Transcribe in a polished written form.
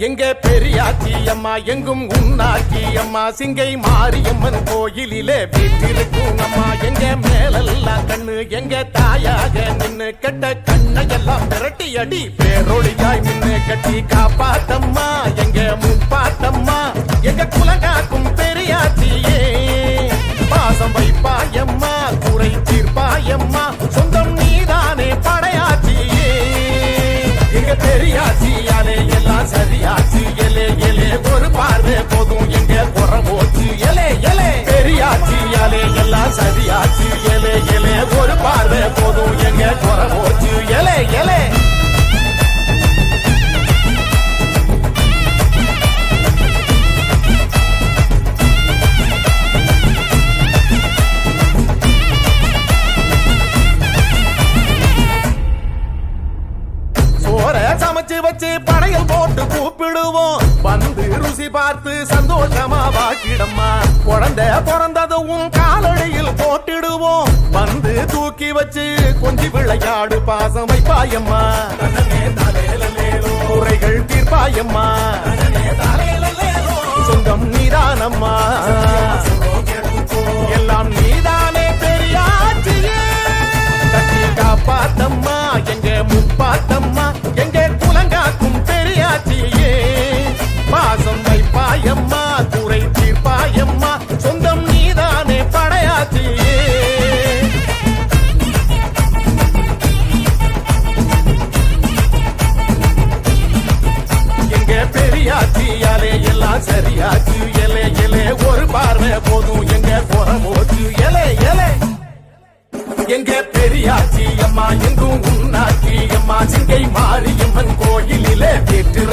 எங்க பெரியாச்சி அம்மா எங்கும் உன்னாச்சி அம்மா சிங்கை மாரியம்மன் கோயிலிலே வீட்டிருக்கும் அம்மா எங்க மேலெல்லாம் கண்ணு எங்க தாயாக நின்னு கெட்ட கண்ணையெல்லாம் விரட்டி அடி பேரொழியாய் நின்னு கட்டி காப்பாத்தம்மா எங்க முப்பாத்தம்மா எங்க குலங்காக்கும் பெரியாச்சியே பாசம் வைப்பாயம்மா குறை தீர்ப்பாயம்மா சொந்தம் நீதானே படையாச்சியே எங்க பெரியாச்சியாலே எல்லாம் சரியாச்சு எலே எலே ஒரு பார்வை போதும் எங்க குறமோச்சு எலே எலே பெரியாச்சியாலே எல்லாம் சரியாச்சு எலே எலே ஒரு பார்வை போதும் எங்க குறமோச்சு எலே எலே சமைச்சு வச்சு படையல் போட்டு கூப்பிடுவோம் வந்து ருசி பார்த்து சந்தோஷமா வாக்கிடம்மா குழந்தை பிறந்ததும் காலடியில் போட்டிடுவோம் வந்து தூக்கி வச்சு கொஞ்சி விளையாடு பாசம் வைப்பாயம்மா குறைகள் தீர்ப்பாயம்மா சொந்தம் நீதானம்மா எல்லாம் நீதானே பெரியாச்சியே கட்டி காப்பாத்தம்மா எங்க முப்பாத்தம்மா எங்க குலங்காக்கும் பெரியாச்சியே பாசம் வைப்பாயம்மா குறை தீர்ப்பாயம்மா சொந்தம் நீதானே படையாச்சியே எங்க பெரியாச்சியாலே எல்லாம் சரியாச்சு எலே எலே ஒரு பார்வை போதும் எங்க புறமோச்சு எலே எலே எங்க பெரியாச்சி அம்மா எங்கும் உன்னாச்சி அம்மா சிங்கை மாரியம்மன் கோயிலிலே வீட்டு